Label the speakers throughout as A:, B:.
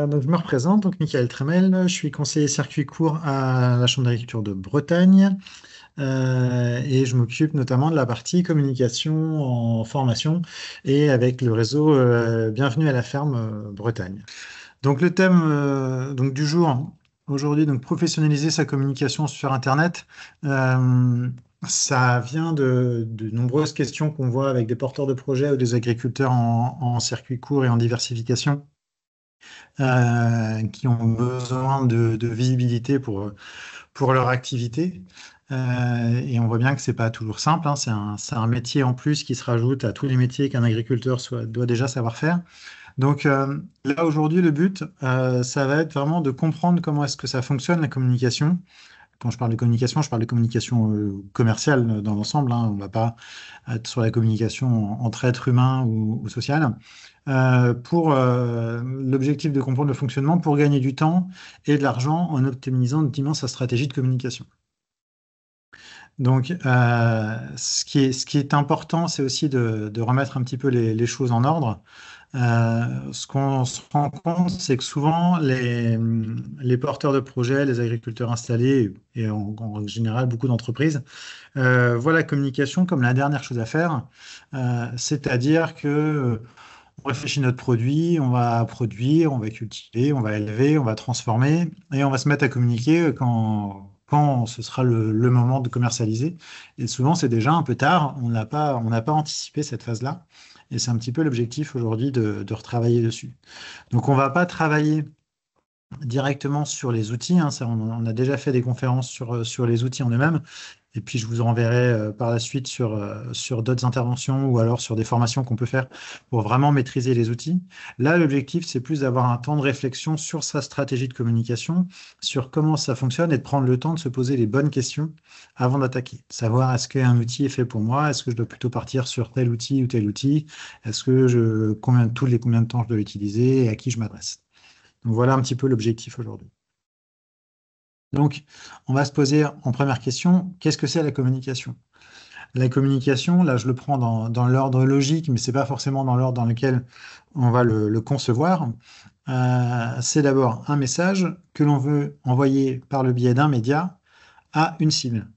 A: Donc je me représente, donc Michael Tremel, je suis conseiller circuit court à la Chambre d'agriculture de Bretagne et je m'occupe notamment de la partie communication en formation et avec le réseau Bienvenue à la ferme Bretagne. Donc le thème donc du jour aujourd'hui, donc professionnaliser sa communication sur Internet. Euh, Ça vient de nombreuses questions qu'on voit avec des porteurs de projets ou des agriculteurs en circuit court et en diversification qui ont besoin de visibilité pour leur activité. Et on voit bien que c'est pas toujours simple, hein. C'est un métier en plus qui se rajoute à tous les métiers qu'un agriculteur doit déjà savoir faire. Donc là, aujourd'hui, le but, ça va être vraiment de comprendre comment est-ce que ça fonctionne, la communication. Quand je parle de communication, je parle de communication commerciale dans l'ensemble, hein. On ne va pas être sur la communication entre êtres humains ou sociale. Pour l'objectif de comprendre le fonctionnement pour gagner du temps et de l'argent en optimisant sa stratégie de communication. Donc, ce qui est important, c'est aussi de remettre un petit peu les choses en ordre. Ce qu'on se rend compte, c'est que souvent, les porteurs de projets, les agriculteurs installés et en général beaucoup d'entreprises voient la communication comme la dernière chose à faire. C'est-à-dire que on réfléchit notre produit, on va produire, on va cultiver, on va élever, on va transformer et on va se mettre à communiquer quand ce sera le moment de commercialiser. Et souvent, c'est déjà un peu tard, on n'a pas anticipé cette phase-là. Et c'est un petit peu l'objectif aujourd'hui de retravailler dessus. Donc, on ne va pas travailler directement sur les outils, hein. On a déjà fait des conférences sur les outils en eux-mêmes. Et puis, je vous renverrai par la suite sur d'autres interventions ou alors sur des formations qu'on peut faire pour vraiment maîtriser les outils. Là, l'objectif, c'est plus d'avoir un temps de réflexion sur sa stratégie de communication, sur comment ça fonctionne et de prendre le temps de se poser les bonnes questions avant d'attaquer. Savoir est-ce qu'un outil est fait pour moi? Est-ce que je dois plutôt partir sur tel outil ou tel outil? Est-ce que combien de temps je dois l'utiliser et à qui je m'adresse? Donc, voilà un petit peu l'objectif aujourd'hui. Donc, on va se poser en première question, qu'est-ce que c'est la communication? La communication, là, je le prends dans l'ordre logique, mais c'est pas forcément dans l'ordre dans lequel on va le concevoir. C'est d'abord un message que l'on veut envoyer par le biais d'un média à une cible.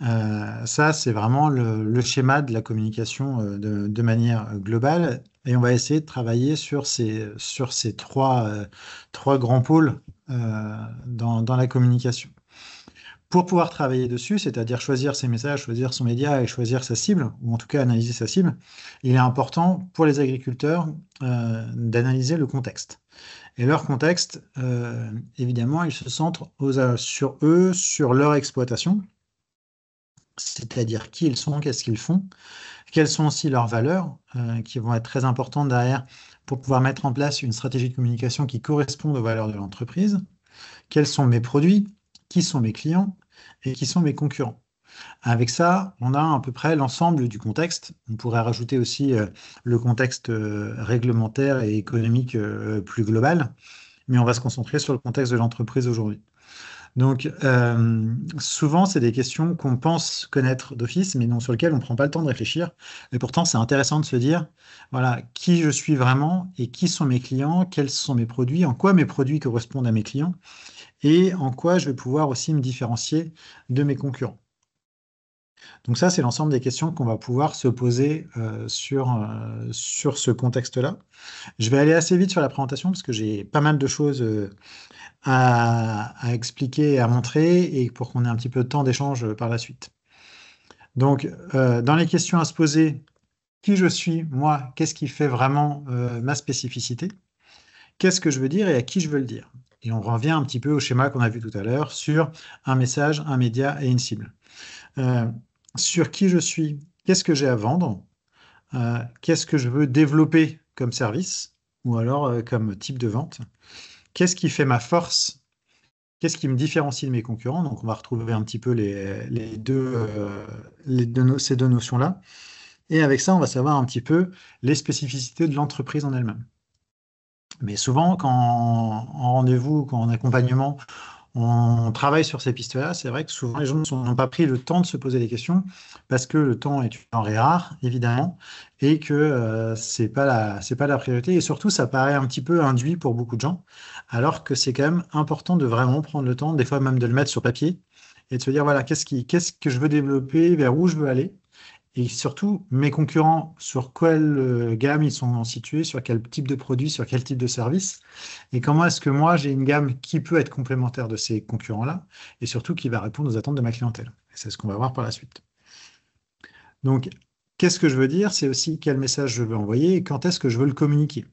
A: Ça, c'est vraiment le schéma de la communication de manière globale. Et on va essayer de travailler sur ces trois grands pôles dans la communication. Pour pouvoir travailler dessus, c'est-à-dire choisir ses messages, choisir son média et choisir sa cible, ou en tout cas analyser sa cible, il est important pour les agriculteurs d'analyser le contexte. Et leur contexte, évidemment, il se centre sur eux, sur leur exploitation, c'est-à-dire qui ils sont, qu'est-ce qu'ils font, quelles sont aussi leurs valeurs, qui vont être très importantes derrière pour pouvoir mettre en place une stratégie de communication qui corresponde aux valeurs de l'entreprise, quels sont mes produits, qui sont mes clients et qui sont mes concurrents. Avec ça, on a à peu près l'ensemble du contexte. On pourrait rajouter aussi le contexte réglementaire et économique plus global, mais on va se concentrer sur le contexte de l'entreprise aujourd'hui. Donc, souvent, c'est des questions qu'on pense connaître d'office, mais non sur lesquelles on ne prend pas le temps de réfléchir. Et pourtant, c'est intéressant de se dire, voilà, qui je suis vraiment et qui sont mes clients, quels sont mes produits, en quoi mes produits correspondent à mes clients et en quoi je vais pouvoir aussi me différencier de mes concurrents. Donc ça, c'est l'ensemble des questions qu'on va pouvoir se poser sur ce contexte-là. Je vais aller assez vite sur la présentation parce que j'ai pas mal de choses à expliquer et à montrer et pour qu'on ait un petit peu de temps d'échange par la suite. Donc, dans les questions à se poser, qui je suis, moi, qu'est-ce qui fait vraiment ma spécificité? Qu'est-ce que je veux dire et à qui je veux le dire? Et on revient un petit peu au schéma qu'on a vu tout à l'heure sur un message, un média et une cible. Euh, sur qui je suis, qu'est-ce que j'ai à vendre, qu'est-ce que je veux développer comme service ou alors comme type de vente, qu'est-ce qui fait ma force, qu'est-ce qui me différencie de mes concurrents. Donc on va retrouver un petit peu ces deux notions-là. Et avec ça, on va savoir un petit peu les spécificités de l'entreprise en elle-même. Mais souvent, en rendez-vous, quand en accompagnement, on travaille sur ces pistes-là. C'est vrai que souvent, les gens n'ont pas pris le temps de se poser des questions parce que le temps est une denrée rare, évidemment, et que c'est pas la priorité. Et surtout, ça paraît un petit peu induit pour beaucoup de gens, alors que c'est quand même important de vraiment prendre le temps, des fois même de le mettre sur papier et de se dire, voilà, qu'est-ce que je veux développer, vers où je veux aller. Et surtout, mes concurrents, sur quelle gamme ils sont situés, sur quel type de produit, sur quel type de service, et comment est-ce que moi, j'ai une gamme qui peut être complémentaire de ces concurrents-là, et surtout qui va répondre aux attentes de ma clientèle. Et c'est ce qu'on va voir par la suite. Donc, qu'est-ce que je veux dire? C'est aussi quel message je veux envoyer et quand est-ce que je veux le communiquer.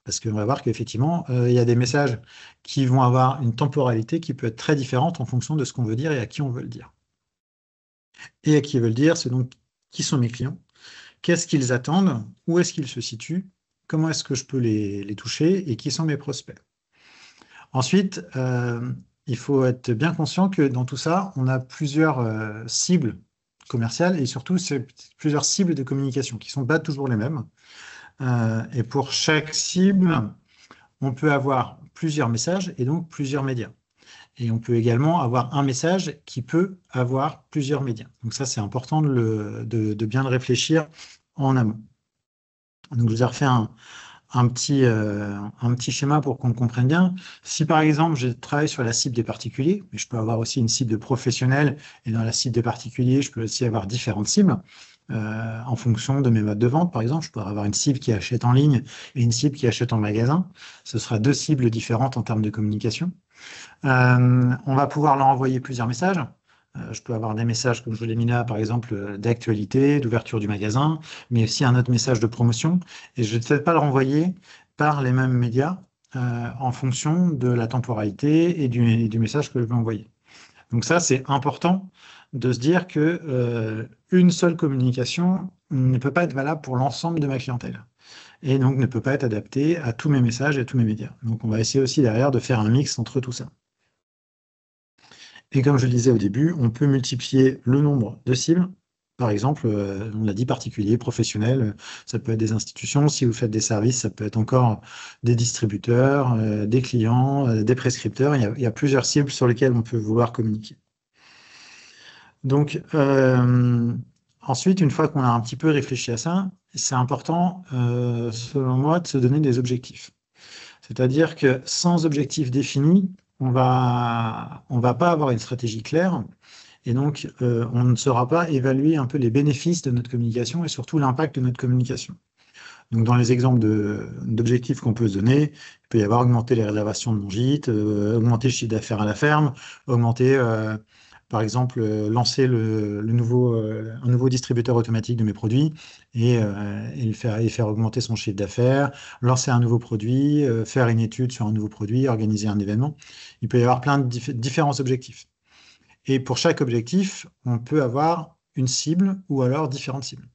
A: Parce qu'on va voir qu'effectivement, il y a des messages qui vont avoir une temporalité qui peut être très différente en fonction de ce qu'on veut dire et à qui on veut le dire. Et à qui veut le dire, c'est donc qui sont mes clients. Qu'est-ce qu'ils attendent? Où est-ce qu'ils se situent? Comment est-ce que je peux les toucher? Et qui sont mes prospects? Ensuite, il faut être bien conscient que dans tout ça, on a plusieurs cibles commerciales et surtout plusieurs cibles de communication qui ne sont pas toujours les mêmes. Et pour chaque cible, on peut avoir plusieurs messages et donc plusieurs médias. Et on peut également avoir un message qui peut avoir plusieurs médias. Donc ça, c'est important de bien le réfléchir en amont. Donc je vous ai refait un petit schéma pour qu'on le comprenne bien. Si par exemple, je travaille sur la cible des particuliers, mais je peux avoir aussi une cible de professionnels, et dans la cible des particuliers, je peux aussi avoir différentes cibles. En fonction de mes modes de vente, par exemple, je pourrais avoir une cible qui achète en ligne et une cible qui achète en magasin. Ce sera deux cibles différentes en termes de communication. On va pouvoir leur envoyer plusieurs messages. Je peux avoir des messages, comme je vous l'ai mis là, par exemple, d'actualité, d'ouverture du magasin, mais aussi un autre message de promotion. Et je ne vais peut-être pas le renvoyer par les mêmes médias en fonction de la temporalité et du message que je vais envoyer. Donc ça, c'est important de se dire que une seule communication ne peut pas être valable pour l'ensemble de ma clientèle et donc ne peut pas être adaptée à tous mes messages et à tous mes médias. Donc on va essayer aussi derrière de faire un mix entre tout ça. Et comme je le disais au début, on peut multiplier le nombre de cibles. Par exemple, on l'a dit, particulier, professionnel, ça peut être des institutions. Si vous faites des services, ça peut être encore des distributeurs, des clients, des prescripteurs. Il y a plusieurs cibles sur lesquelles on peut vouloir communiquer. Donc, ensuite, une fois qu'on a un petit peu réfléchi à ça, c'est important, selon moi, de se donner des objectifs. C'est-à-dire que sans objectif défini, on va pas avoir une stratégie claire et donc on ne saura pas évaluer un peu les bénéfices de notre communication et surtout l'impact de notre communication. Donc dans les exemples d'objectifs qu'on peut se donner, il peut y avoir augmenter les réservations de mon gîte, augmenter le chiffre d'affaires à la ferme, augmenter, par exemple, lancer un nouveau distributeur automatique de mes produits et faire augmenter son chiffre d'affaires, lancer un nouveau produit, faire une étude sur un nouveau produit, organiser un événement. Il peut y avoir plein de différents objectifs. Et pour chaque objectif, on peut avoir une cible ou alors différentes cibles.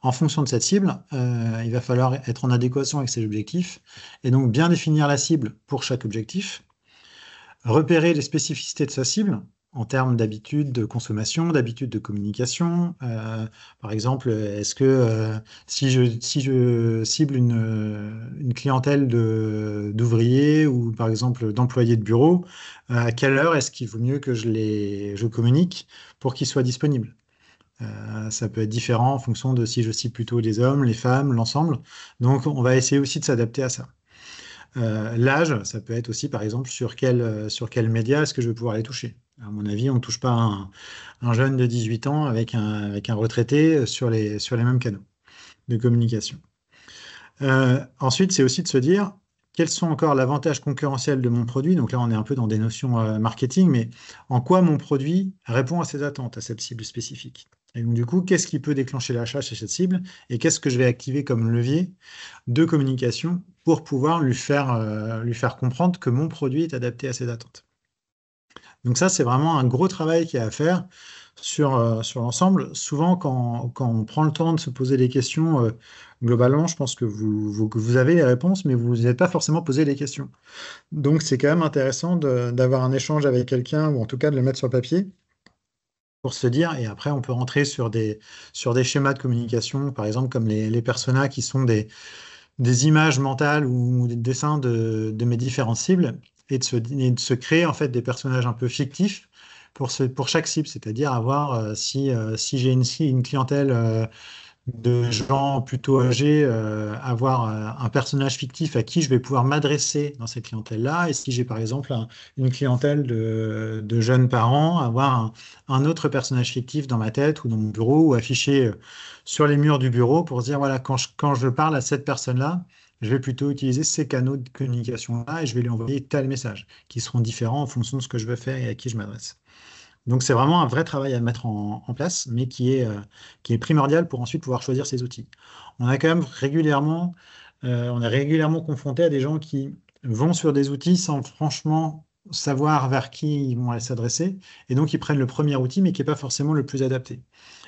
A: En fonction de cette cible, il va falloir être en adéquation avec ces objectifs et donc bien définir la cible pour chaque objectif, repérer les spécificités de sa cible en termes d'habitude de consommation, d'habitude de communication. Par exemple, est-ce que si je cible une clientèle d'ouvriers ou par exemple d'employés de bureau, à quelle heure est-ce qu'il vaut mieux que je communique pour qu'ils soient disponibles? Ça peut être différent en fonction de si je cible plutôt les hommes, les femmes, l'ensemble. Donc, on va essayer aussi de s'adapter à ça. L'âge, ça peut être aussi, par exemple, sur quel média est-ce que je vais pouvoir les toucher. À mon avis, on ne touche pas un jeune de 18 ans avec un retraité sur les mêmes canaux de communication. Ensuite, c'est aussi de se dire quels sont encore l'avantage concurrentiel de mon produit. Donc là, on est un peu dans des notions marketing, mais en quoi mon produit répond à ces attentes, à cette cible spécifique. Et donc, du coup, qu'est-ce qui peut déclencher l'achat chez cette cible et qu'est-ce que je vais activer comme levier de communication pour pouvoir lui faire comprendre que mon produit est adapté à ses attentes. Donc ça, c'est vraiment un gros travail qu'il y a à faire sur l'ensemble. Souvent, quand on prend le temps de se poser des questions, globalement, je pense que vous avez les réponses, mais vous n'êtes pas forcément posé les questions. Donc, c'est quand même intéressant d'avoir un échange avec quelqu'un, ou en tout cas de le mettre sur papier, pour se dire, et après, on peut rentrer sur des schémas de communication, par exemple, comme les personas qui sont des images mentales ou des dessins de mes différentes cibles. et de se créer en fait des personnages un peu fictifs pour chaque cible, c'est-à-dire avoir, si j'ai une clientèle de gens plutôt âgés, avoir un personnage fictif à qui je vais pouvoir m'adresser dans cette clientèle-là. Et si j'ai par exemple une clientèle de jeunes parents, avoir un autre personnage fictif dans ma tête ou dans mon bureau ou affiché sur les murs du bureau pour se dire, voilà, quand je parle à cette personne-là, je vais plutôt utiliser ces canaux de communication-là et je vais lui envoyer tel message qui seront différents en fonction de ce que je veux faire et à qui je m'adresse. Donc c'est vraiment un vrai travail à mettre en place, mais qui est primordial pour ensuite pouvoir choisir ses outils. On a quand même régulièrement, on est régulièrement confronté à des gens qui vont sur des outils sans franchement savoir vers qui ils vont aller s'adresser, et donc ils prennent le premier outil, mais qui n'est pas forcément le plus adapté.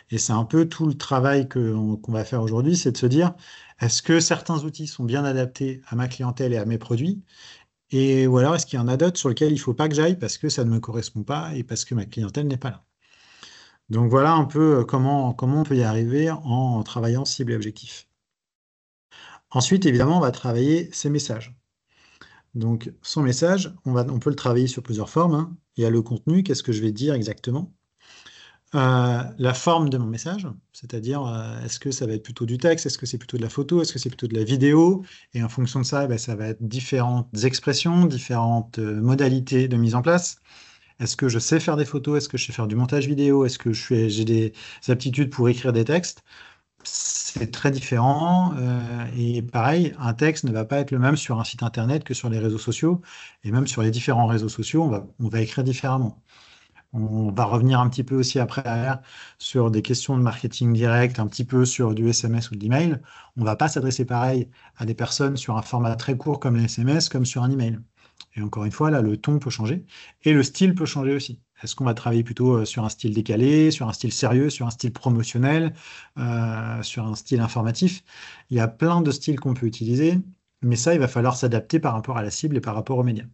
A: Et c'est un peu tout le travail qu'on va faire aujourd'hui, c'est de se dire, est-ce que certains outils sont bien adaptés à ma clientèle et à mes produits? Ou alors, est-ce qu'il y en a d'autres sur lesquels il ne faut pas que j'aille parce que ça ne me correspond pas et parce que ma clientèle n'est pas là? Donc voilà un peu comment on peut y arriver en travaillant cible et objectif. Ensuite, évidemment, on va travailler ses messages. Donc son message, on peut le travailler sur plusieurs formes, hein. Il y a le contenu, qu'est-ce que je vais dire exactement? La forme de mon message, c'est-à-dire est-ce que ça va être plutôt du texte, est-ce que c'est plutôt de la photo, est-ce que c'est plutôt de la vidéo, et en fonction de ça, ben, ça va être différentes expressions, différentes modalités de mise en place. Est-ce que je sais faire des photos, est-ce que je sais faire du montage vidéo, est-ce que j'ai des aptitudes pour écrire des textes? C'est très différent, et pareil, un texte ne va pas être le même sur un site internet que sur les réseaux sociaux, et même sur les différents réseaux sociaux, on va écrire différemment. On va revenir un petit peu aussi après derrière sur des questions de marketing direct, un petit peu sur du SMS ou de l'email. On ne va pas s'adresser pareil à des personnes sur un format très court comme les SMS, comme sur un email. Et encore une fois, là, le ton peut changer et le style peut changer aussi. Est-ce qu'on va travailler plutôt sur un style décalé, sur un style sérieux, sur un style promotionnel, sur un style informatif? Il y a plein de styles qu'on peut utiliser, mais ça, il va falloir s'adapter par rapport à la cible et par rapport aux médias.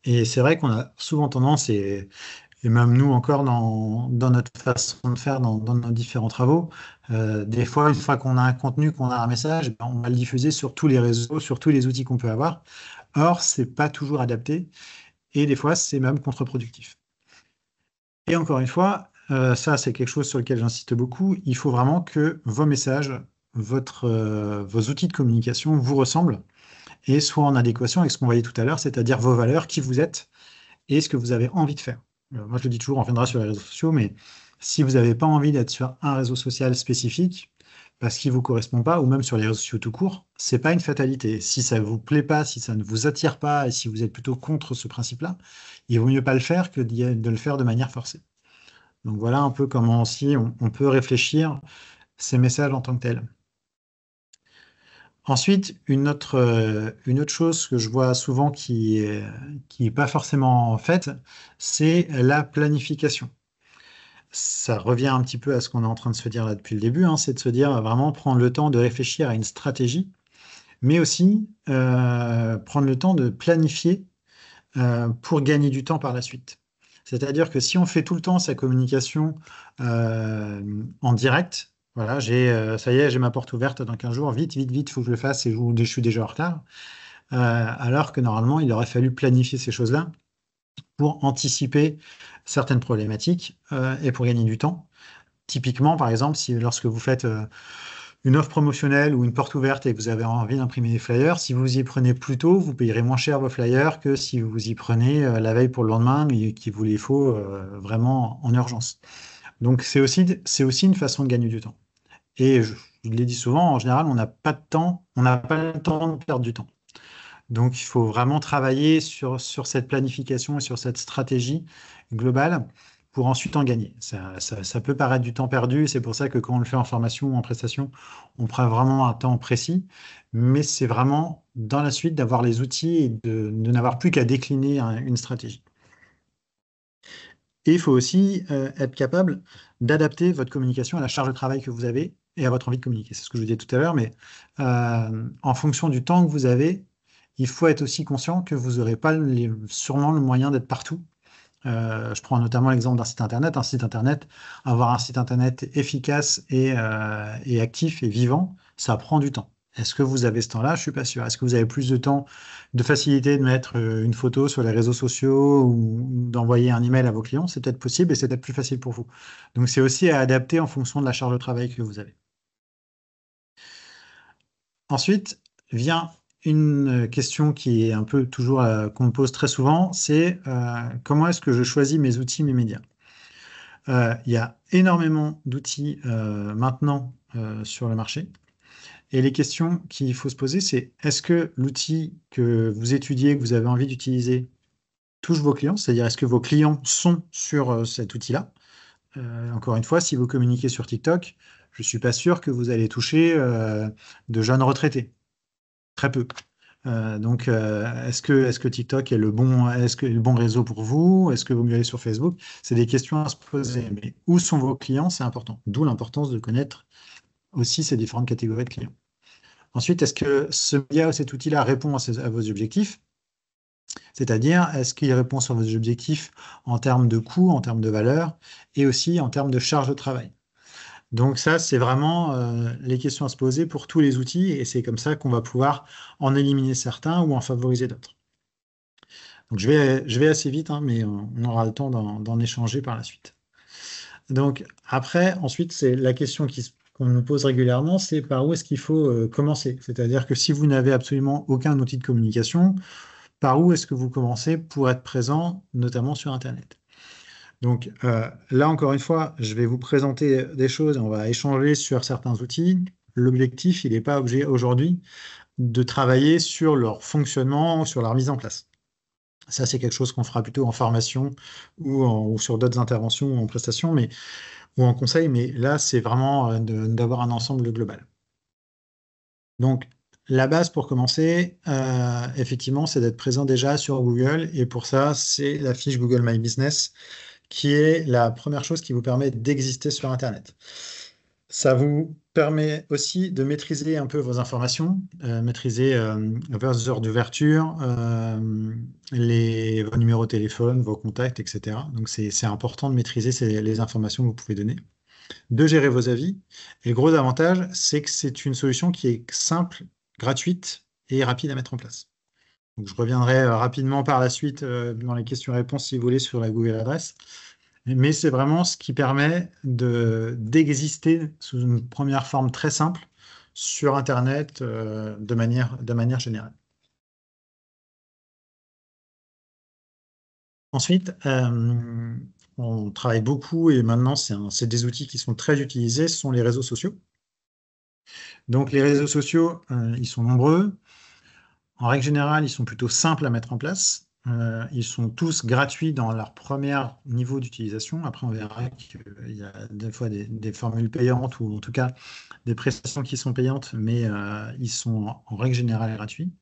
A: Et c'est vrai qu'on a souvent tendance, et même nous encore dans notre façon de faire, dans nos différents travaux, des fois, une fois qu'on a un contenu, qu'on a un message, ben, on va le diffuser sur tous les réseaux, sur tous les outils qu'on peut avoir. Or, c'est pas toujours adapté et des fois, c'est même contre-productif. Et encore une fois, ça, c'est quelque chose sur lequel j'insiste beaucoup. Il faut vraiment que vos messages, vos outils de communication vous ressemblent et soient en adéquation avec ce qu'on voyait tout à l'heure, c'est-à-dire vos valeurs, qui vous êtes et ce que vous avez envie de faire. Moi, je le dis toujours, on reviendra sur les réseaux sociaux, mais si vous n'avez pas envie d'être sur un réseau social spécifique, parce qu'il ne vous correspond pas, ou même sur les réseaux sociaux tout court, c'est pas une fatalité. Si ça ne vous plaît pas, si ça ne vous attire pas, et si vous êtes plutôt contre ce principe-là, il vaut mieux pas le faire que de le faire de manière forcée. Donc voilà un peu comment aussi on peut réfléchir ces messages en tant que tels. Ensuite, une autre chose que je vois souvent qui est pas forcément faite, c'est la planification. Ça revient un petit peu à ce qu'on est en train de se dire là depuis le début, hein, c'est de se dire vraiment prendre le temps de réfléchir à une stratégie, mais aussi prendre le temps de planifier pour gagner du temps par la suite. C'est-à-dire que si on fait tout le temps sa communication en direct, voilà, ça y est, j'ai ma porte ouverte dans 15 jours, vite, vite, vite, il faut que je le fasse et je suis déjà en retard. Alors que normalement, il aurait fallu planifier ces choses-là pour anticiper certaines problématiques et pour gagner du temps. Typiquement, par exemple, si lorsque vous faites une offre promotionnelle ou une porte ouverte et que vous avez envie d'imprimer des flyers, si vous y prenez plus tôt, vous payerez moins cher vos flyers que si vous y prenez la veille pour le lendemain et qu'il vous les faut vraiment en urgence. Donc c'est aussi une façon de gagner du temps. Et je l'ai dit souvent, en général, on n'a pas de temps, on n'a pas le temps de perdre du temps. Donc il faut vraiment travailler sur cette planification et sur cette stratégie globale pour ensuite en gagner. Ça peut paraître du temps perdu, c'est pour ça que quand on le fait en formation ou en prestation, on prend vraiment un temps précis, mais c'est vraiment dans la suite d'avoir les outils et de n'avoir plus qu'à décliner une stratégie. Et il faut aussi être capable d'adapter votre communication à la charge de travail que vous avez et à votre envie de communiquer. C'est ce que je vous disais tout à l'heure, mais en fonction du temps que vous avez, il faut être aussi conscient que vous n'aurez pas sûrement le moyen d'être partout. Je prends notamment l'exemple d'un site internet. Un site internet, avoir un site internet efficace et actif et vivant, ça prend du temps. Est-ce que vous avez ce temps-là? Je suis pas sûr. Est-ce que vous avez plus de temps, de facilité de mettre une photo sur les réseaux sociaux ou d'envoyer un email à vos clients? C'est peut-être possible et c'est peut-être plus facile pour vous. Donc, c'est aussi à adapter en fonction de la charge de travail que vous avez. Ensuite, vient une question qui est un peu toujours qu'on me pose très souvent, c'est comment est-ce que je choisis mes outils, mes médias? Il y a énormément d'outils maintenant sur le marché. Et les questions qu'il faut se poser, c'est est-ce que l'outil que vous étudiez, que vous avez envie d'utiliser, touche vos clients? C'est-à-dire, est-ce que vos clients sont sur cet outil-là? Encore une fois, si vous communiquez sur TikTok, je ne suis pas sûr que vous allez toucher de jeunes retraités. Très peu. Donc, est-ce que TikTok est le bon réseau pour vous? Est-ce que vous mieux aller sur Facebook? C'est des questions à se poser. Mais où sont vos clients? C'est important. D'où l'importance de connaître aussi ces différentes catégories de clients. Ensuite, est-ce que ce média ou cet outil-là répond à vos objectifs? C'est-à-dire, est-ce qu'il répond sur vos objectifs en termes de coût, en termes de valeur et aussi en termes de charge de travail? Donc ça, c'est vraiment les questions à se poser pour tous les outils et c'est comme ça qu'on va pouvoir en éliminer certains ou en favoriser d'autres. Donc je vais assez vite, hein, mais on aura le temps d'en échanger par la suite. Donc après, ensuite, c'est la question qu'on nous pose régulièrement, c'est par où est-ce qu'il faut commencer? C'est-à-dire que si vous n'avez absolument aucun outil de communication, par où est-ce que vous commencez pour être présent, notamment sur Internet? Donc là, encore une fois, je vais vous présenter des choses, on va échanger sur certains outils. L'objectif, il n'est pas obligé aujourd'hui de travailler sur leur fonctionnement, sur leur mise en place. Ça, c'est quelque chose qu'on fera plutôt en formation ou sur d'autres interventions ou en prestation, ou en conseil, mais là, c'est vraiment d'avoir un ensemble global. Donc, la base pour commencer, effectivement, c'est d'être présent déjà sur Google, et pour ça, c'est la fiche Google My Business qui est la première chose qui vous permet d'exister sur Internet. Ça vous permet aussi de maîtriser un peu vos informations, maîtriser vos heures d'ouverture, vos numéros de téléphone, vos contacts, etc. Donc c'est important de maîtriser les informations que vous pouvez donner, de gérer vos avis. Et le gros avantage, c'est que c'est une solution qui est simple, gratuite et rapide à mettre en place. Donc, je reviendrai rapidement par la suite dans les questions-réponses, si vous voulez, sur la Google Adresse. Mais c'est vraiment ce qui permet d'exister sous une première forme très simple sur Internet de manière générale. Ensuite, on travaille beaucoup et maintenant, c'est des outils qui sont très utilisés, ce sont les réseaux sociaux. Donc, les réseaux sociaux, ils sont nombreux. En règle générale, ils sont plutôt simples à mettre en place. Ils sont tous gratuits dans leur premier niveau d'utilisation. Après, on verra qu'il y a des fois des formules payantes ou en tout cas des prestations qui sont payantes, mais ils sont en règle générale gratuits.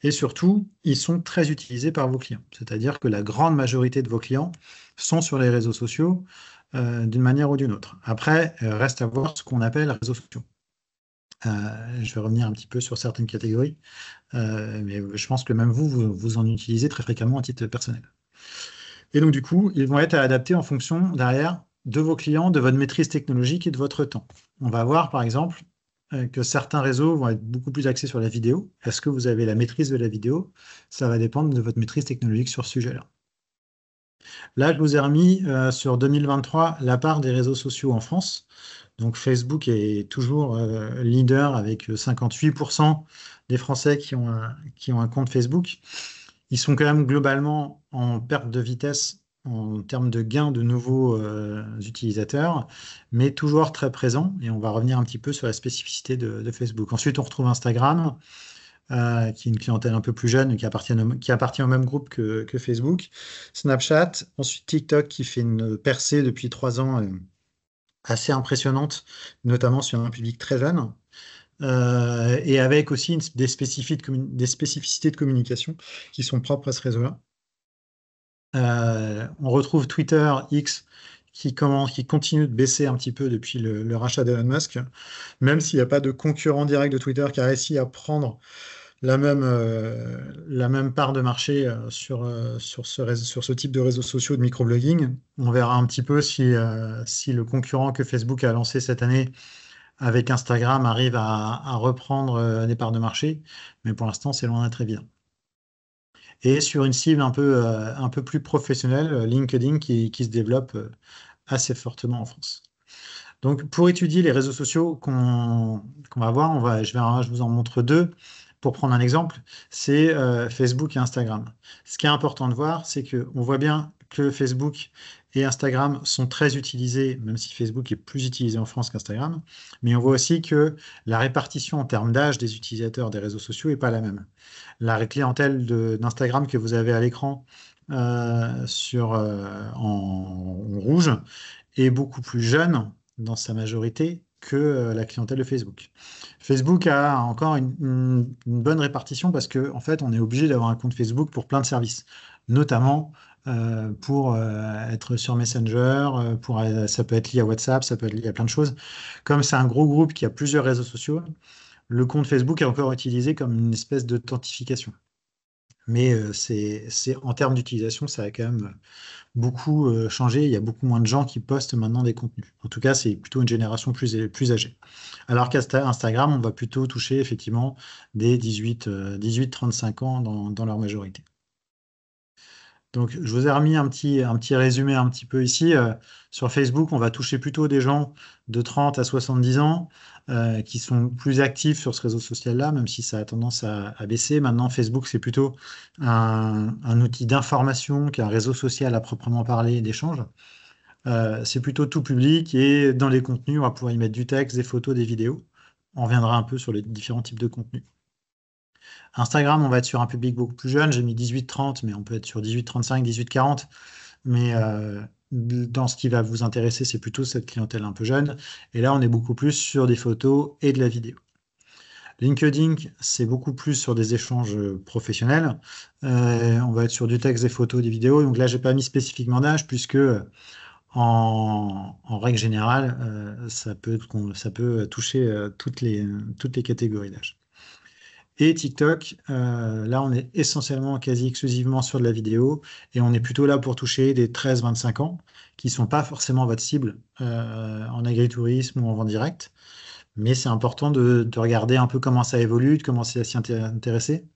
A: Et surtout, ils sont très utilisés par vos clients. C'est-à-dire que la grande majorité de vos clients sont sur les réseaux sociaux d'une manière ou d'une autre. Après, reste à voir ce qu'on appelle réseaux sociaux. Je vais revenir un petit peu sur certaines catégories, mais je pense que même vous en utilisez très fréquemment à titre personnel. Et donc, du coup, ils vont être adaptés en fonction, derrière, de vos clients, de votre maîtrise technologique et de votre temps. On va voir, par exemple, que certains réseaux vont être beaucoup plus axés sur la vidéo. Est-ce que vous avez la maîtrise de la vidéo? Ça va dépendre de votre maîtrise technologique sur ce sujet-là. Là, je vous ai remis sur 2023 la part des réseaux sociaux en France. Donc Facebook est toujours leader avec 58% des Français qui ont un compte Facebook. Ils sont quand même globalement en perte de vitesse en termes de gains de nouveaux utilisateurs, mais toujours très présents. Et on va revenir un petit peu sur la spécificité de Facebook. Ensuite, on retrouve Instagram, qui est une clientèle un peu plus jeune, qui appartient au même groupe que Facebook. Snapchat, ensuite TikTok, qui fait une percée depuis 3 ans assez impressionnante, notamment sur un public très jeune, et avec aussi des spécificités de communication qui sont propres à ce réseau-là. On retrouve Twitter, X, qui continue de baisser un petit peu depuis le rachat d'Elon Musk, même s'il n'y a pas de concurrent direct de Twitter qui a réussi à prendre la même part de marché sur ce type de réseaux sociaux de microblogging. On verra un petit peu si le concurrent que Facebook a lancé cette année avec Instagram, arrive à reprendre des parts de marché, mais pour l'instant, c'est loin d'être évident. Et sur une cible un peu plus professionnelle, LinkedIn qui se développe assez fortement en France. Donc, pour étudier les réseaux sociaux qu'on va voir, je vous en montre deux. Pour prendre un exemple, c'est Facebook et Instagram. Ce qui est important de voir, c'est qu'on voit bien que Facebook et Instagram sont très utilisés, même si Facebook est plus utilisé en France qu'Instagram. Mais on voit aussi que la répartition en termes d'âge des utilisateurs des réseaux sociaux n'est pas la même. La clientèle d'Instagram que vous avez à l'écran en rouge est beaucoup plus jeune dans sa majorité que la clientèle de Facebook. Facebook a encore une bonne répartition parce que en fait, on est obligé d'avoir un compte Facebook pour plein de services, notamment pour être sur Messenger, ça peut être lié à WhatsApp, ça peut être lié à plein de choses. Comme c'est un gros groupe qui a plusieurs réseaux sociaux, le compte Facebook est encore utilisé comme une espèce d'authentification. Mais en termes d'utilisation, ça a quand même beaucoup changé. Il y a beaucoup moins de gens qui postent maintenant des contenus. En tout cas, c'est plutôt une génération plus âgée. Alors qu'Instagram, on va plutôt toucher effectivement des 18-35 ans dans leur majorité. Donc, je vous ai remis un petit résumé un petit peu ici. Sur Facebook, on va toucher plutôt des gens de 30 à 70 ans qui sont plus actifs sur ce réseau social-là, même si ça a tendance à baisser. Maintenant, Facebook, c'est plutôt un outil d'information qu'un réseau social à proprement parler d'échange. C'est plutôt tout public et dans les contenus, on va pouvoir y mettre du texte, des photos, des vidéos. On reviendra un peu sur les différents types de contenus. Instagram, on va être sur un public beaucoup plus jeune. J'ai mis 18-30, mais on peut être sur 18-35, 18-40. Mais dans ce qui va vous intéresser, c'est plutôt cette clientèle un peu jeune. Et là, on est beaucoup plus sur des photos et de la vidéo. LinkedIn, c'est beaucoup plus sur des échanges professionnels. On va être sur du texte, des photos, des vidéos. Donc là, j'ai pas mis spécifiquement d'âge puisque en règle générale, ça peut toucher toutes les catégories d'âge. Et TikTok, là, on est essentiellement, quasi exclusivement sur de la vidéo et on est plutôt là pour toucher des 13-25 ans qui ne sont pas forcément votre cible en agritourisme ou en vente directe. Mais c'est important de regarder un peu comment ça évolue, de commencer à s'y intéresser.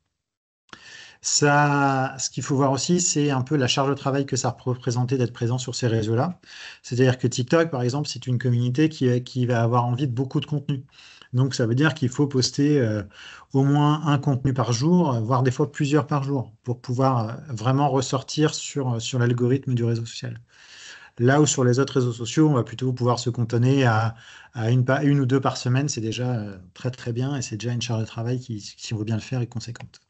A: Ça, ce qu'il faut voir aussi, c'est un peu la charge de travail que ça représentait d'être présent sur ces réseaux-là. C'est-à-dire que TikTok, par exemple, c'est une communauté qui va avoir envie de beaucoup de contenu. Donc, ça veut dire qu'il faut poster au moins un contenu par jour, voire des fois plusieurs par jour, pour pouvoir vraiment ressortir sur l'algorithme du réseau social. Là où sur les autres réseaux sociaux, on va plutôt pouvoir se cantonner à une ou deux par semaine, c'est déjà très très bien et c'est déjà une charge de travail qui, si on veut bien le faire, est conséquente.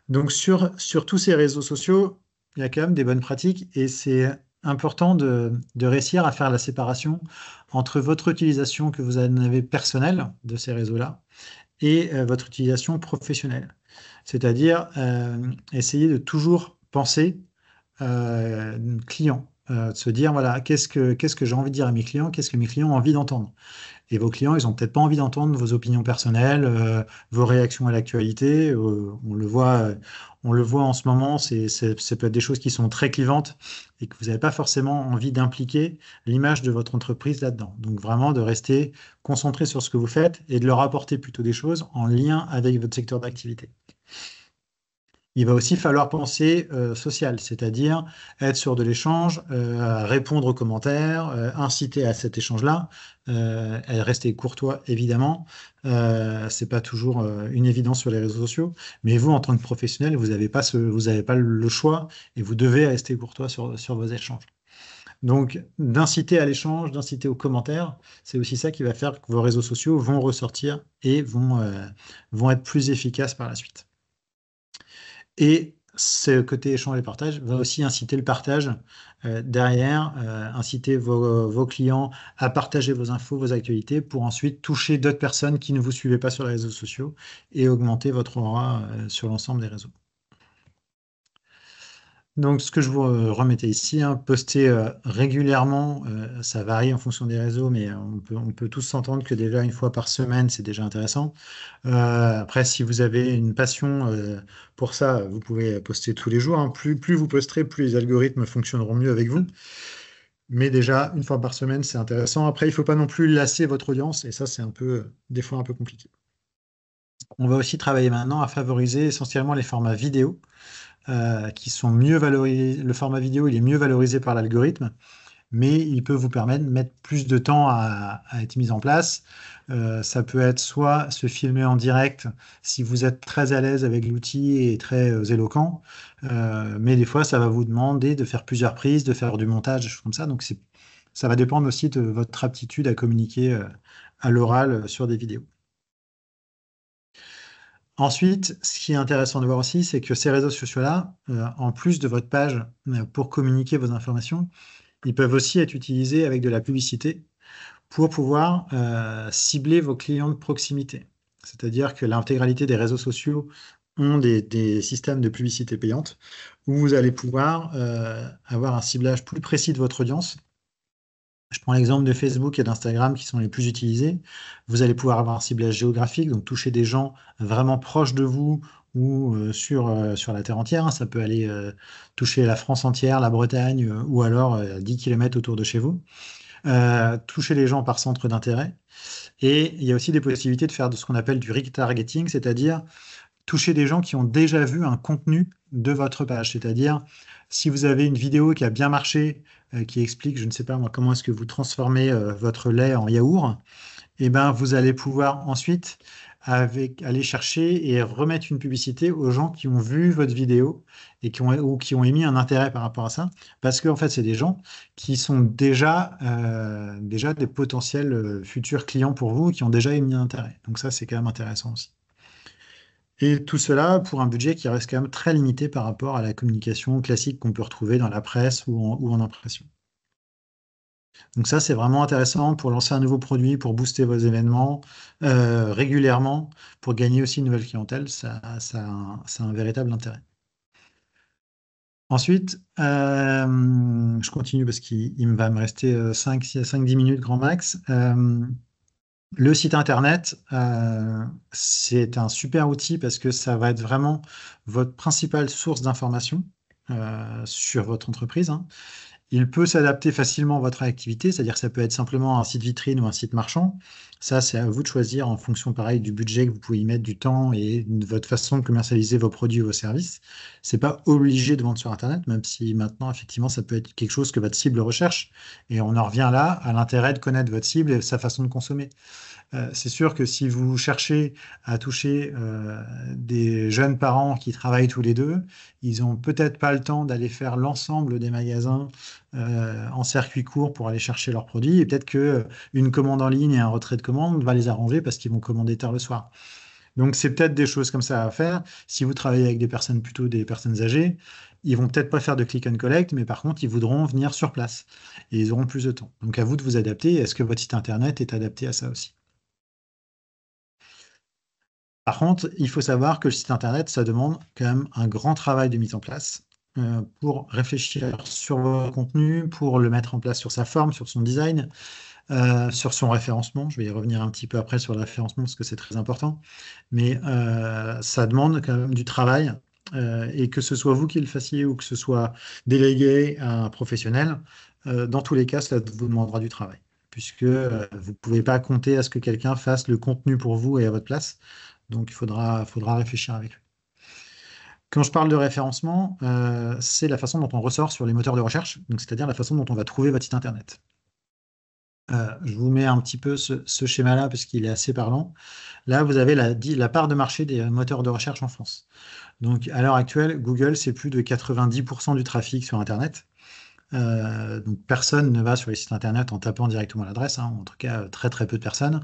A: Donc sur tous ces réseaux sociaux, il y a quand même des bonnes pratiques et c'est important de réussir à faire la séparation entre votre utilisation que vous en avez personnelle de ces réseaux-là et votre utilisation professionnelle. C'est-à-dire essayer de toujours penser client, de se dire voilà, qu'est-ce que j'ai envie de dire à mes clients, qu'est-ce que mes clients ont envie d'entendre. Et vos clients, ils n'ont peut-être pas envie d'entendre vos opinions personnelles, vos réactions à l'actualité. On le voit en ce moment, ça peut être des choses qui sont très clivantes et que vous n'avez pas forcément envie d'impliquer l'image de votre entreprise là-dedans. Donc vraiment de rester concentré sur ce que vous faites et de leur apporter plutôt des choses en lien avec votre secteur d'activité. Il va aussi falloir penser social, c'est-à-dire être sur de l'échange, répondre aux commentaires, inciter à cet échange-là, rester courtois évidemment. C'est pas toujours une évidence sur les réseaux sociaux, mais vous, en tant que professionnel, vous avez pas le choix et vous devez rester courtois sur vos échanges. Donc, d'inciter à l'échange, d'inciter aux commentaires, c'est aussi ça qui va faire que vos réseaux sociaux vont ressortir et vont être plus efficaces par la suite. Et ce côté échange et partage va aussi inciter le partage derrière, inciter vos clients à partager vos infos, vos actualités pour ensuite toucher d'autres personnes qui ne vous suivaient pas sur les réseaux sociaux et augmenter votre aura sur l'ensemble des réseaux. Donc, ce que je vous remettais ici, hein, poster régulièrement, ça varie en fonction des réseaux, mais on peut tous s'entendre que déjà une fois par semaine, c'est déjà intéressant. Après, si vous avez une passion pour ça, vous pouvez poster tous les jours, hein. Plus vous posterez, plus les algorithmes fonctionneront mieux avec vous. Mais déjà, une fois par semaine, c'est intéressant. Après, il ne faut pas non plus lasser votre audience, et ça, c'est un peu, des fois, un peu compliqué. On va aussi travailler maintenant à favoriser essentiellement les formats vidéo, qui sont mieux valorisés. Le format vidéo, il est mieux valorisé par l'algorithme, mais il peut vous permettre de mettre plus de temps à être mis en place. Ça peut être soit se filmer en direct si vous êtes très à l'aise avec l'outil et très éloquent, mais des fois, ça va vous demander de faire plusieurs prises, de faire du montage, des choses comme ça. Donc, ça va dépendre aussi de votre aptitude à communiquer à l'oral sur des vidéos. Ensuite, ce qui est intéressant de voir aussi, c'est que ces réseaux sociaux-là, en plus de votre page pour communiquer vos informations, ils peuvent aussi être utilisés avec de la publicité pour pouvoir cibler vos clients de proximité. C'est-à-dire que l'intégralité des réseaux sociaux ont des systèmes de publicité payante où vous allez pouvoir avoir un ciblage plus précis de votre audience. Je prends l'exemple de Facebook et d'Instagram qui sont les plus utilisés. Vous allez pouvoir avoir un ciblage géographique, donc toucher des gens vraiment proches de vous ou sur la Terre entière, hein. Ça peut aller toucher la France entière, la Bretagne ou alors 10 km autour de chez vous. Toucher les gens par centre d'intérêt. Et il y a aussi des possibilités de faire de ce qu'on appelle du retargeting, c'est-à-dire toucher des gens qui ont déjà vu un contenu de votre page. C'est-à-dire, si vous avez une vidéo qui a bien marché, qui explique, je ne sais pas moi, comment est-ce que vous transformez votre lait en yaourt, et ben, vous allez pouvoir ensuite aller chercher et remettre une publicité aux gens qui ont vu votre vidéo et ou qui ont émis un intérêt par rapport à ça. Parce qu'en fait, c'est des gens qui sont déjà des potentiels futurs clients pour vous, qui ont déjà émis un intérêt. Donc ça, c'est quand même intéressant aussi. Et tout cela pour un budget qui reste quand même très limité par rapport à la communication classique qu'on peut retrouver dans la presse ou en impression. Donc ça, c'est vraiment intéressant pour lancer un nouveau produit, pour booster vos événements régulièrement, pour gagner aussi une nouvelle clientèle. Ça a un véritable intérêt. Ensuite, je continue parce qu'il va me rester 5-10 minutes grand max. Le site internet, c'est un super outil parce que ça va être vraiment votre principale source d'information sur votre entreprise, hein. Il peut s'adapter facilement à votre activité, c'est-à-dire que ça peut être simplement un site vitrine ou un site marchand. Ça, c'est à vous de choisir en fonction, pareil, du budget que vous pouvez y mettre, du temps et de votre façon de commercialiser vos produits ou vos services. C'est pas obligé de vendre sur Internet, même si maintenant, effectivement, ça peut être quelque chose que votre cible recherche. Et on en revient là à l'intérêt de connaître votre cible et sa façon de consommer. C'est sûr que si vous cherchez à toucher des jeunes parents qui travaillent tous les deux, ils n'ont peut-être pas le temps d'aller faire l'ensemble des magasins en circuit court pour aller chercher leurs produits. Et peut-être que une commande en ligne et un retrait de commande va les arranger parce qu'ils vont commander tard le soir. Donc, c'est peut-être des choses comme ça à faire. Si vous travaillez avec des personnes, plutôt des personnes âgées, ils vont peut-être pas faire de click and collect, mais par contre, ils voudront venir sur place et ils auront plus de temps. Donc, à vous de vous adapter. Est-ce que votre site internet est adapté à ça aussi? Par contre, il faut savoir que le site internet, ça demande quand même un grand travail de mise en place pour réfléchir sur vos contenus, pour le mettre en place sur sa forme, sur son design, sur son référencement. Je vais y revenir un petit peu après sur le référencement parce que c'est très important. Mais ça demande quand même du travail. Et que ce soit vous qui le fassiez ou que ce soit délégué à un professionnel, dans tous les cas, ça vous demandera du travail. Puisque vous ne pouvez pas compter à ce que quelqu'un fasse le contenu pour vous et à votre place. Donc, il faudra réfléchir avec lui. Quand je parle de référencement, c'est la façon dont on ressort sur les moteurs de recherche, donc c'est-à-dire la façon dont on va trouver votre site internet. Je vous mets un petit peu ce schéma-là parce qu'il est assez parlant. Là, vous avez la part de marché des moteurs de recherche en France. Donc, à l'heure actuelle, Google, c'est plus de 90% du trafic sur Internet. Donc, personne ne va sur les sites Internet en tapant directement l'adresse, hein, en tout cas, très très peu de personnes.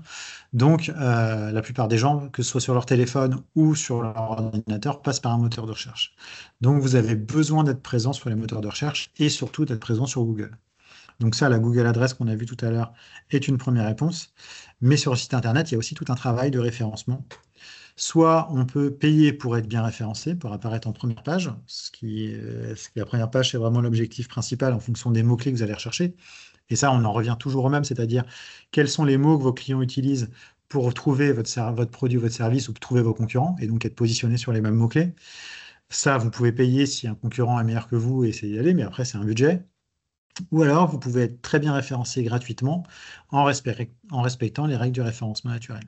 A: Donc, la plupart des gens, que ce soit sur leur téléphone ou sur leur ordinateur, passent par un moteur de recherche. Donc, vous avez besoin d'être présent sur les moteurs de recherche et surtout d'être présent sur Google. Donc ça, la Google adresse qu'on a vue tout à l'heure est une première réponse. Mais sur le site Internet, il y a aussi tout un travail de référencement. Soit on peut payer pour être bien référencé, pour apparaître en première page, la première page, c'est vraiment l'objectif principal en fonction des mots-clés que vous allez rechercher. Et ça, on en revient toujours au même, c'est-à-dire quels sont les mots que vos clients utilisent pour trouver votre produit ou votre service ou trouver vos concurrents et donc être positionné sur les mêmes mots-clés. Ça, vous pouvez payer si un concurrent est meilleur que vous et essayer d'y aller, mais après, c'est un budget. Ou alors, vous pouvez être très bien référencé gratuitement en respectant les règles du référencement naturel.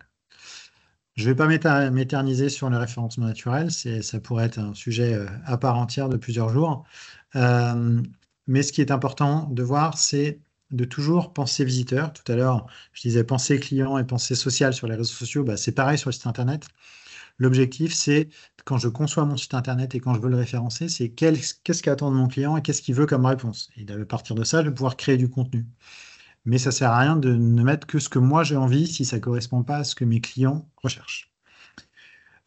A: Je ne vais pas m'éterniser sur le référencement naturel, ça pourrait être un sujet à part entière de plusieurs jours. Euh, mais ce qui est important de voir, c'est de toujours penser visiteur. Tout à l'heure, je disais penser client et penser social sur les réseaux sociaux, bah, c'est pareil sur le site Internet. L'objectif, c'est quand je conçois mon site Internet et quand je veux le référencer, c'est qu'est-ce qu'attend de mon client et qu'est-ce qu'il veut comme réponse. Et à partir de ça, je vais pouvoir créer du contenu. Mais ça ne sert à rien de ne mettre que ce que moi j'ai envie si ça ne correspond pas à ce que mes clients recherchent.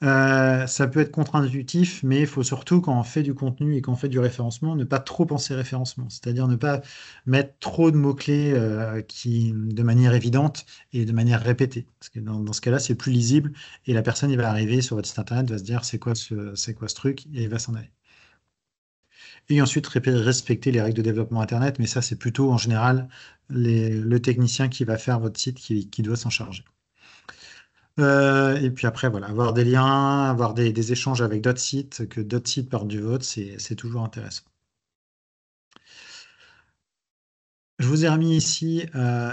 A: Ça peut être contre-intuitif, mais il faut surtout, quand on fait du contenu et quand on fait du référencement, ne pas trop penser référencement, c'est-à-dire ne pas mettre trop de mots-clés de manière évidente et de manière répétée. Parce que dans ce cas-là, c'est plus lisible et la personne il va arriver sur votre site internet, va se dire c'est quoi ce truc et il va s'en aller. Et ensuite, respecter les règles de développement Internet, mais ça, c'est plutôt en général le technicien qui va faire votre site qui doit s'en charger. Et puis après, voilà, avoir des liens, avoir des échanges avec d'autres sites, que d'autres sites partent du vôtre, c'est toujours intéressant. Je vous ai remis ici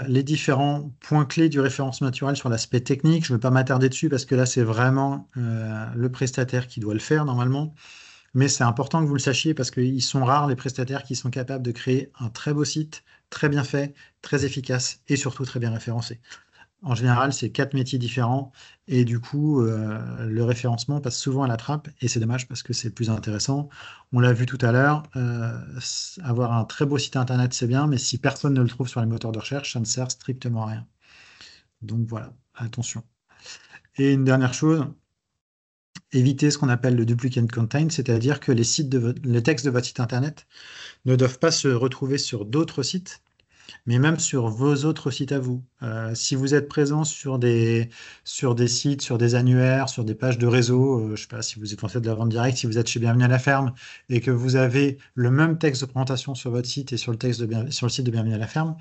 A: les différents points clés du référencement naturel sur l'aspect technique. Je ne vais pas m'attarder dessus parce que là, c'est vraiment le prestataire qui doit le faire normalement. Mais c'est important que vous le sachiez parce qu'ils sont rares les prestataires qui sont capables de créer un très beau site, très bien fait, très efficace et surtout très bien référencé. En général, c'est quatre métiers différents et du coup, le référencement passe souvent à la trappe et c'est dommage parce que c'est plus intéressant. On l'a vu tout à l'heure, avoir un très beau site internet, c'est bien, mais si personne ne le trouve sur les moteurs de recherche, ça ne sert strictement à rien. Donc voilà, attention. Et une dernière chose, évitez ce qu'on appelle le duplicate content, c'est-à-dire que les textes de votre site internet ne doivent pas se retrouver sur d'autres sites mais même sur vos autres sites à vous. Si vous êtes présent sur des sites, sur des annuaires, sur des pages de réseau, je ne sais pas si vous êtes en fait de la vente directe, si vous êtes chez Bienvenue à la ferme et que vous avez le même texte de présentation sur votre site et sur sur le site de Bienvenue à la ferme,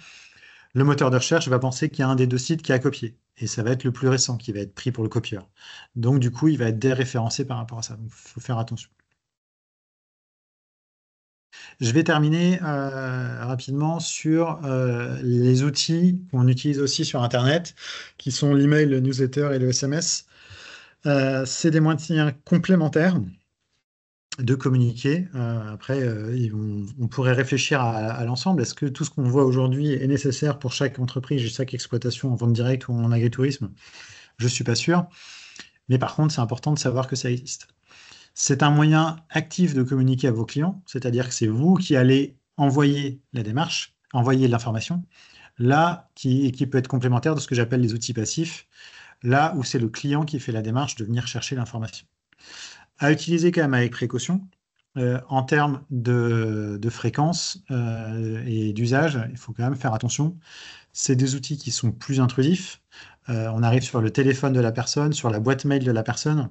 A: le moteur de recherche va penser qu'il y a un des deux sites qui a copié. Et ça va être le plus récent qui va être pris pour le copieur. Donc, du coup, il va être déréférencé par rapport à ça. Donc, il faut faire attention. Je vais terminer rapidement sur les outils qu'on utilise aussi sur Internet, qui sont l'email, le newsletter et le SMS. C'est des moyens complémentaires de communiquer. Après, on pourrait réfléchir à l'ensemble. Est-ce que tout ce qu'on voit aujourd'hui est nécessaire pour chaque entreprise, chaque exploitation en vente directe ou en agritourisme? Je ne suis pas sûr. Mais par contre, c'est important de savoir que ça existe. C'est un moyen actif de communiquer à vos clients, c'est-à-dire que c'est vous qui allez envoyer la démarche, envoyer l'information, là qui peut être complémentaire de ce que j'appelle les outils passifs, là où c'est le client qui fait la démarche de venir chercher l'information. À utiliser quand même avec précaution. En termes de fréquence et d'usage, il faut quand même faire attention. C'est des outils qui sont plus intrusifs. On arrive sur le téléphone de la personne, sur la boîte mail de la personne.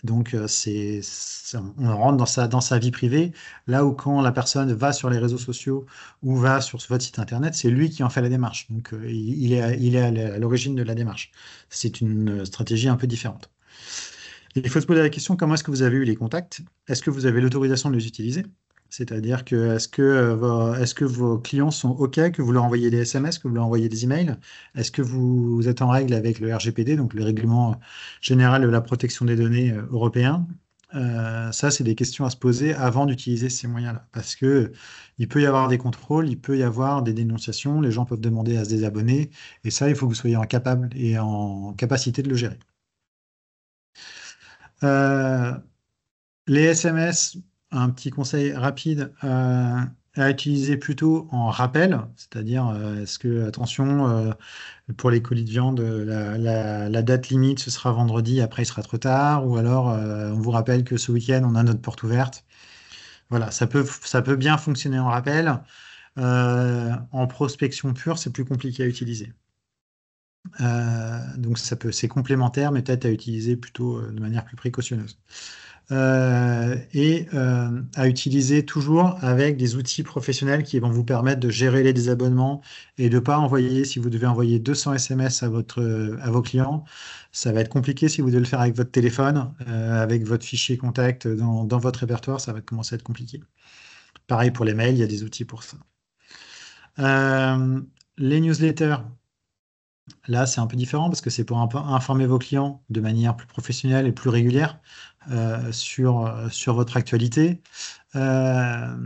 A: Donc, on rentre dans sa vie privée, là où quand la personne va sur les réseaux sociaux ou va sur votre site internet, c'est lui qui en fait la démarche. Donc, il est à l'origine de la démarche. C'est une stratégie un peu différente. Et il faut se poser la question, comment est-ce que vous avez eu les contacts? Est-ce que vous avez l'autorisation de les utiliser? C'est-à-dire que est-ce que vos clients sont OK, que vous leur envoyez des SMS, que vous leur envoyez des emails? Est-ce que vous êtes en règle avec le RGPD, donc le règlement général de la protection des données européen? Ça, c'est des questions à se poser avant d'utiliser ces moyens-là. Parce que il peut y avoir des contrôles, il peut y avoir des dénonciations, les gens peuvent demander à se désabonner, et ça, il faut que vous soyez capable et en capacité de le gérer. Euh, Les SMS, un petit conseil rapide à utiliser plutôt en rappel, c'est-à-dire est-ce que, attention, pour les colis de viande, la date limite, ce sera vendredi, après il sera trop tard, ou alors on vous rappelle que ce week-end, on a notre porte ouverte. Voilà, ça peut bien fonctionner en rappel. En prospection pure, c'est plus compliqué à utiliser. Donc c'est complémentaire, mais peut-être à utiliser plutôt de manière plus précautionneuse. À utiliser toujours avec des outils professionnels qui vont vous permettre de gérer les désabonnements et de ne pas envoyer, si vous devez envoyer 200 SMS à vos clients, ça va être compliqué si vous devez le faire avec votre téléphone, avec votre fichier contact dans votre répertoire, ça va commencer à être compliqué. Pareil pour les mails, il y a des outils pour ça. Euh, les newsletters, là, c'est un peu différent parce que c'est pour informer vos clients de manière plus professionnelle et plus régulière sur votre actualité. Euh,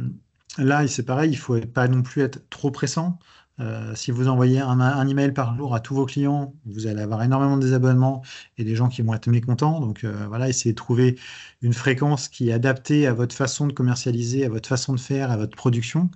A: Là, c'est pareil, il faut pas non plus être trop pressant. Si vous envoyez un email par jour à tous vos clients, vous allez avoir énormément de désabonnements et des gens qui vont être mécontents. Donc voilà, essayez de trouver une fréquence qui est adaptée à votre façon de commercialiser, à votre façon de faire, à votre production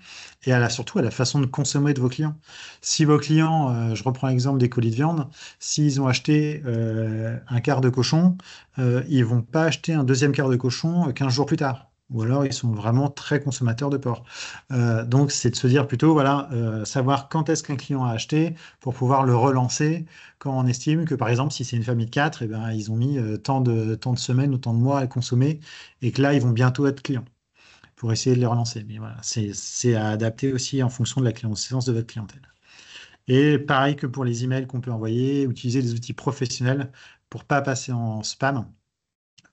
A: et surtout à la façon de consommer de vos clients. Si vos clients, je reprends l'exemple des colis de viande, s'ils ont acheté un quart de cochon, ils vont pas acheter un deuxième quart de cochon 15 jours plus tard. Ou alors ils sont vraiment très consommateurs de porc. Donc c'est de se dire plutôt, voilà, savoir quand est-ce qu'un client a acheté pour pouvoir le relancer quand on estime que, par exemple, si c'est une famille de quatre, eh ben, ils ont mis tant de semaines ou tant de mois à consommer et que là, ils vont bientôt être clients pour essayer de les relancer. Mais voilà, c'est à adapter aussi en fonction de la clientèle de votre clientèle. Et pareil que pour les emails qu'on peut envoyer, utiliser des outils professionnels pour pas passer en spam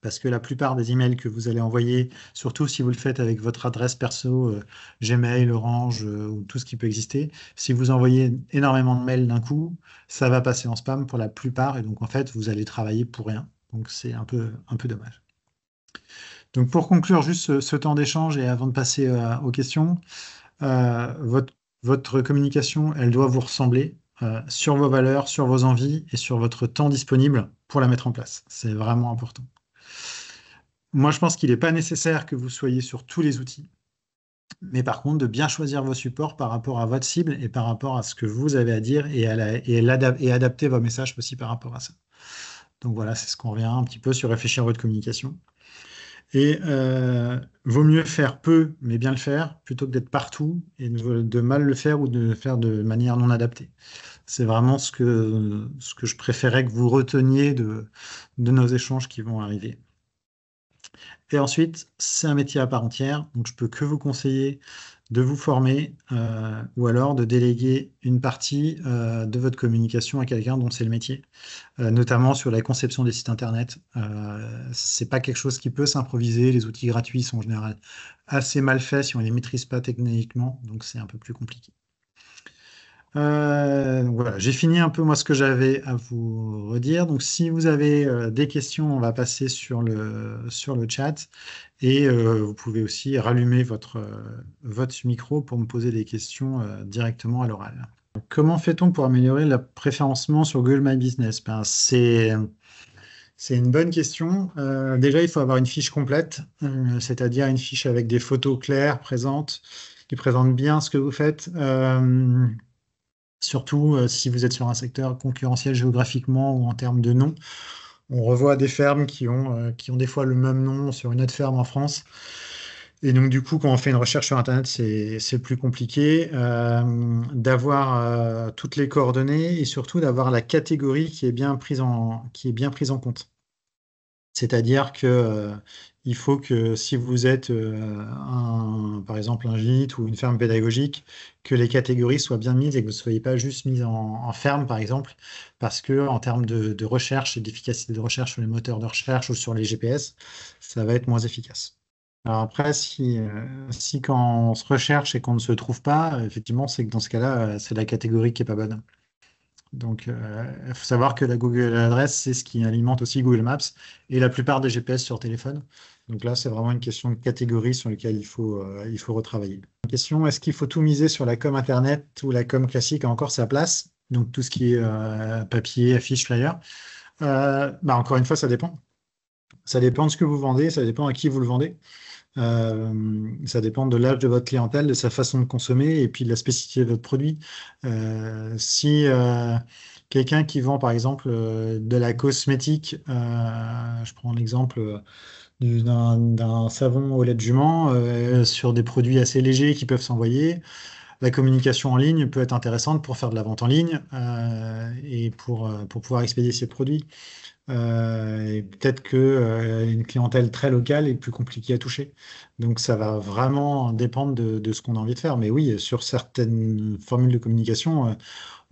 A: parce que la plupart des emails que vous allez envoyer, surtout si vous le faites avec votre adresse perso, Gmail, Orange ou tout ce qui peut exister, si vous envoyez énormément de mails d'un coup, ça va passer en spam pour la plupart et donc en fait vous allez travailler pour rien. Donc c'est un peu dommage. Donc pour conclure juste ce temps d'échange et avant de passer aux questions, votre communication, elle doit vous ressembler sur vos valeurs, sur vos envies et sur votre temps disponible pour la mettre en place. C'est vraiment important. Moi, je pense qu'il n'est pas nécessaire que vous soyez sur tous les outils, mais par contre, de bien choisir vos supports par rapport à votre cible et par rapport à ce que vous avez à dire et adapter vos messages aussi par rapport à ça. Donc voilà, c'est ce qu'on revient un petit peu sur réfléchir à votre communication. Et vaut mieux faire peu, mais bien le faire, plutôt que d'être partout et de mal le faire ou de le faire de manière non adaptée. C'est vraiment ce que je préférais que vous reteniez de nos échanges qui vont arriver. Et ensuite, c'est un métier à part entière, donc je peux que vous conseiller de vous former ou alors de déléguer une partie de votre communication à quelqu'un dont c'est le métier, notamment sur la conception des sites internet. C'est pas quelque chose qui peut s'improviser. Les outils gratuits sont en général assez mal faits si on les maîtrise pas techniquement, donc c'est un peu plus compliqué. Donc voilà, j'ai fini un peu moi ce que j'avais à vous redire. Donc si vous avez des questions, on va passer sur le chat et vous pouvez aussi rallumer votre micro pour me poser des questions directement à l'oral. Comment fait-on pour améliorer le préférencement sur Google My Business? Ben, c'est une bonne question. Déjà, il faut avoir une fiche complète, c'est-à-dire une fiche avec des photos claires, présentes, qui présentent bien ce que vous faites. Surtout si vous êtes sur un secteur concurrentiel géographiquement ou en termes de nom. On revoit des fermes qui ont des fois le même nom sur une autre ferme en France. Et donc, du coup, quand on fait une recherche sur Internet, c'est plus compliqué d'avoir toutes les coordonnées et surtout d'avoir la catégorie qui est bien prise en compte. C'est-à-dire que il faut que si vous êtes par exemple un gîte ou une ferme pédagogique, que les catégories soient bien mises et que vous ne soyez pas juste mis en ferme, par exemple, parce que en termes de recherche et d'efficacité de recherche sur les moteurs de recherche ou sur les GPS, ça va être moins efficace. Alors après, si quand on se recherche et qu'on ne se trouve pas, effectivement, c'est que dans ce cas-là, c'est la catégorie qui est pas bonne. Donc, il faut savoir que la Google Adresse, c'est ce qui alimente aussi Google Maps et la plupart des GPS sur téléphone. Donc là, c'est vraiment une question de catégorie sur laquelle il faut retravailler. Question, est-ce qu'il faut tout miser sur la com Internet ou la com classique a encore sa place? Donc tout ce qui est papier, affiche, flyer. Bah, encore une fois, ça dépend. Ça dépend de ce que vous vendez, ça dépend à qui vous le vendez. Ça dépend de l'âge de votre clientèle, de sa façon de consommer et puis de la spécificité de votre produit. Si quelqu'un qui vend par exemple de la cosmétique, je prends l'exemple d'un savon au lait de jument sur des produits assez légers qui peuvent s'envoyer, la communication en ligne peut être intéressante pour faire de la vente en ligne et pour pouvoir expédier ces produits. Et peut-être que une clientèle très locale est plus compliquée à toucher. Donc ça va vraiment dépendre de ce qu'on a envie de faire. Mais oui, sur certaines formules de communication,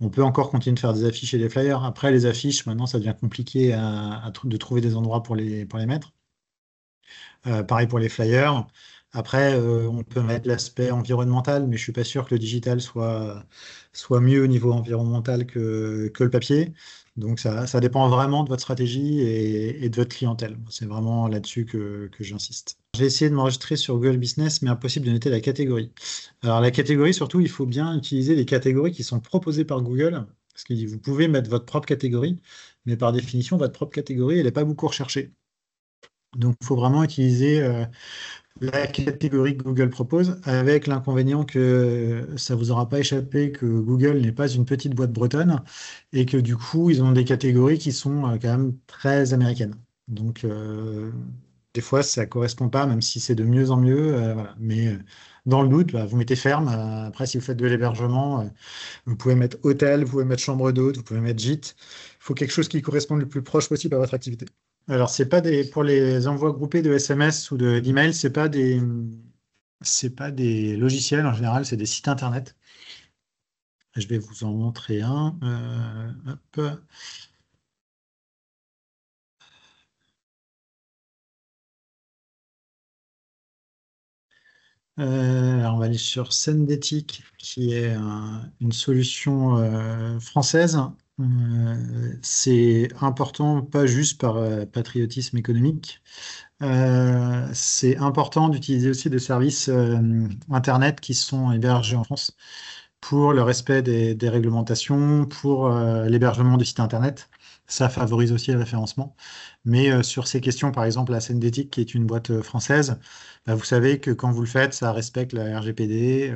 A: on peut encore continuer de faire des affiches et des flyers. Après, les affiches, maintenant, ça devient compliqué de trouver des endroits pour les mettre. Pareil pour les flyers. Après, on peut mettre l'aspect environnemental, mais je suis pas sûr que le digital soit mieux au niveau environnemental que le papier. Donc ça dépend vraiment de votre stratégie et de votre clientèle. C'est vraiment là-dessus que j'insiste. J'ai essayé de m'enregistrer sur Google Business, mais impossible de noter la catégorie. Alors la catégorie, surtout, il faut bien utiliser les catégories qui sont proposées par Google, parce que vous pouvez mettre votre propre catégorie, mais par définition, votre propre catégorie, elle n'est pas beaucoup recherchée. Donc il faut vraiment utiliser la catégorie que Google propose, avec l'inconvénient que ça vous aura pas échappé que Google n'est pas une petite boîte bretonne et que du coup, ils ont des catégories qui sont quand même très américaines. Donc, des fois, ça correspond pas, même si c'est de mieux en mieux. Voilà. Mais dans le doute, bah, vous mettez ferme. Après, si vous faites de l'hébergement, vous pouvez mettre hôtel, vous pouvez mettre chambre d'hôte, vous pouvez mettre gîte. Il faut quelque chose qui corresponde le plus proche possible à votre activité. Alors, c'est pas des pour les envois groupés de SMS ou d'email, c'est pas des logiciels en général, c'est des sites internet. Je vais vous en montrer un. Hop. Alors, on va aller sur Sendetix, qui est une solution française. C'est important, pas juste par patriotisme économique. C'est important d'utiliser aussi des services Internet qui sont hébergés en France pour le respect des réglementations, pour l'hébergement du site Internet. Ça favorise aussi le référencement. Mais sur ces questions, par exemple, la Sendetix, qui est une boîte française, bah, vous savez que quand vous le faites, ça respecte la RGPD.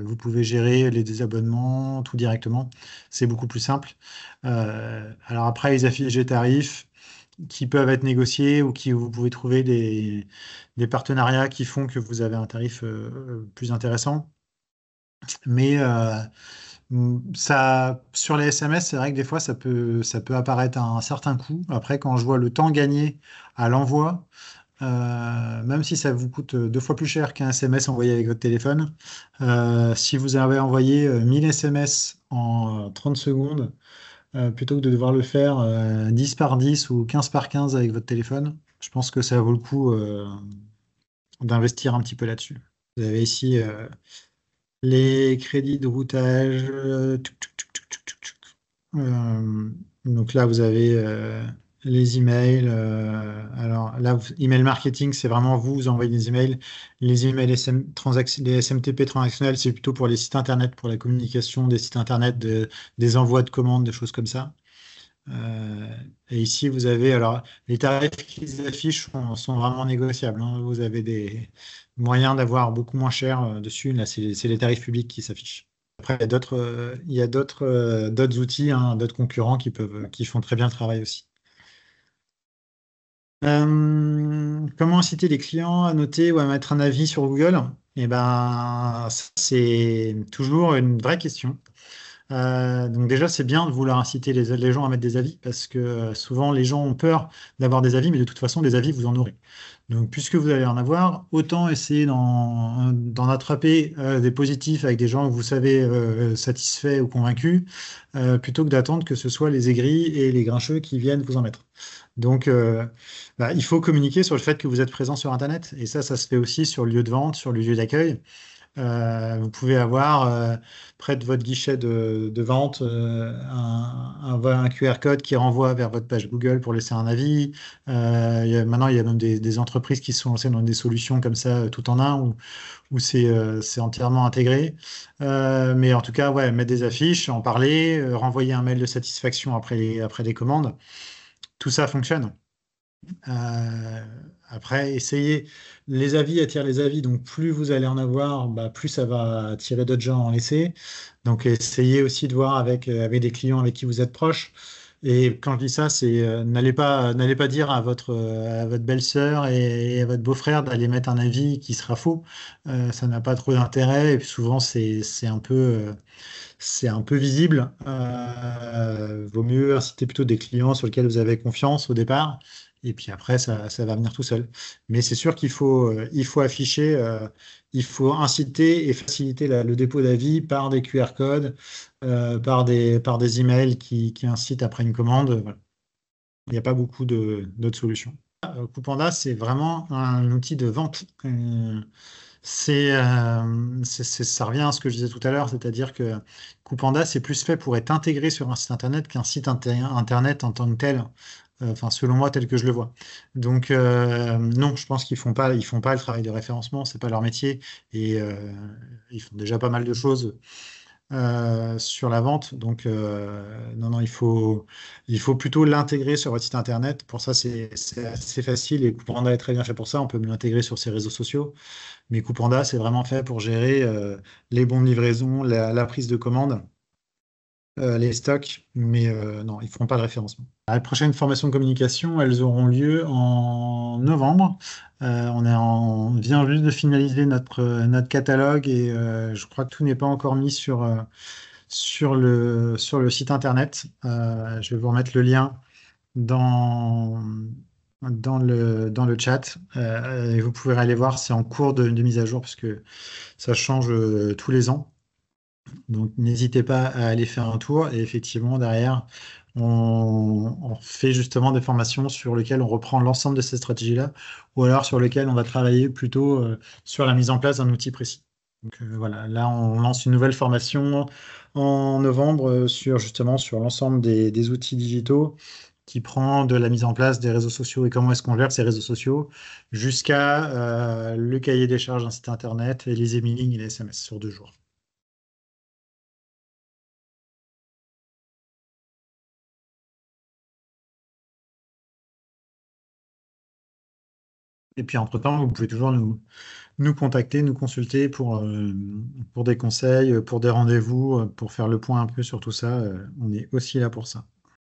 A: Vous pouvez gérer les désabonnements, tout directement. C'est beaucoup plus simple. Alors après, ils affichent des tarifs qui peuvent être négociés ou qui vous pouvez trouver des partenariats qui font que vous avez un tarif plus intéressant. Mais ça, sur les SMS, c'est vrai que des fois, ça peut apparaître à un certain coût. Après, quand je vois le temps gagné à l'envoi, même si ça vous coûte 2 fois plus cher qu'un SMS envoyé avec votre téléphone, si vous avez envoyé 1000 SMS en 30 secondes, plutôt que de devoir le faire 10 par 10 ou 15 par 15 avec votre téléphone, je pense que ça vaut le coup d'investir un petit peu là-dessus. Vous avez ici les crédits de routage. Tuc, tuc, tuc, tuc, tuc, tuc, tuc. Donc là, vous avez les emails. Alors là, email marketing, c'est vraiment vous envoyez des emails. Les emails les SMTP transactionnels, c'est plutôt pour les sites internet, pour la communication des sites internet, des envois de commandes, des choses comme ça. Euh, et ici, vous avez, alors, les tarifs qu'ils affichent sont vraiment négociables, hein. Vous avez des moyens d'avoir beaucoup moins cher dessus. Là, c'est les tarifs publics qui s'affichent. Après, il y a d'autres outils, hein, d'autres concurrents qui font très bien le travail aussi. Comment inciter les clients à noter ou à mettre un avis sur Google? Eh ben, ça, c'est toujours une vraie question. Donc déjà, c'est bien de vouloir inciter les gens à mettre des avis parce que souvent les gens ont peur d'avoir des avis, mais de toute façon, des avis, vous en aurez. Donc puisque vous allez en avoir, autant essayer d'en attraper des positifs avec des gens que vous savez satisfaits ou convaincus, plutôt que d'attendre que ce soit les aigris et les grincheux qui viennent vous en mettre. Donc bah, il faut communiquer sur le fait que vous êtes présent sur Internet. Et ça se fait aussi sur le lieu de vente, sur le lieu d'accueil. Vous pouvez avoir près de votre guichet de vente un QR code qui renvoie vers votre page Google pour laisser un avis. Maintenant, il y a même des entreprises qui se sont lancées dans des solutions comme ça, tout en un, où c'est entièrement intégré. Mais en tout cas, ouais, mettre des affiches, en parler, renvoyer un mail de satisfaction après les commandes, tout ça fonctionne. Euh, Après, essayez. Les avis attirent les avis, donc plus vous allez en avoir, bah, plus ça va attirer d'autres gens à en laisser. Donc essayez aussi de voir avec des clients avec qui vous êtes proche. Et quand je dis ça, c'est n'allez pas dire à votre belle-sœur et à votre beau-frère d'aller mettre un avis qui sera faux. Ça n'a pas trop d'intérêt. Et puis souvent, c'est un peu visible. Vaut mieux inciter plutôt des clients sur lesquels vous avez confiance au départ. Et puis après, ça va venir tout seul. Mais c'est sûr qu'il faut afficher, il faut inciter et faciliter le dépôt d'avis par des QR codes, par des emails qui incitent après une commande. Voilà. Il n'y a pas beaucoup d'autres solutions. Coupanda, c'est vraiment un outil de vente. Ça revient à ce que je disais tout à l'heure, c'est-à-dire que Coupanda, c'est plus fait pour être intégré sur un site internet qu'un site internet en tant que tel. Enfin, selon moi, tel que je le vois. Donc, non, je pense ils font pas le travail de référencement, c'est pas leur métier, et ils font déjà pas mal de choses sur la vente. Donc, non, non, il faut plutôt l'intégrer sur votre site internet. Pour ça, c'est assez facile et Coupanda est très bien fait pour ça. On peut l'intégrer sur ses réseaux sociaux. Mais Coupanda, c'est vraiment fait pour gérer les bons de livraison, la prise de commande, les stocks. Mais non, ils ne feront pas de référencement. Les prochaines formations de communication, elles auront lieu en novembre. On vient juste de finaliser notre catalogue et je crois que tout n'est pas encore mis sur le site internet. Je vais vous remettre le lien dans, dans le chat et vous pouvez aller voir, c'est en cours de mise à jour parce que ça change tous les ans. Donc n'hésitez pas à aller faire un tour et effectivement derrière, on fait justement des formations sur lesquelles on reprend l'ensemble de ces stratégies-là ou alors sur lesquelles on va travailler plutôt sur la mise en place d'un outil précis. Donc voilà, là on lance une nouvelle formation en novembre sur justement sur l'ensemble des outils digitaux qui prend de la mise en place des réseaux sociaux et comment est-ce qu'on gère ces réseaux sociaux jusqu'à le cahier des charges d'un site internet et les emailing et les SMS sur 2 jours. Et puis entre-temps, vous pouvez toujours nous contacter, nous consulter pour des conseils, pour des rendez-vous, pour faire le point un peu sur tout ça. On est aussi là pour ça.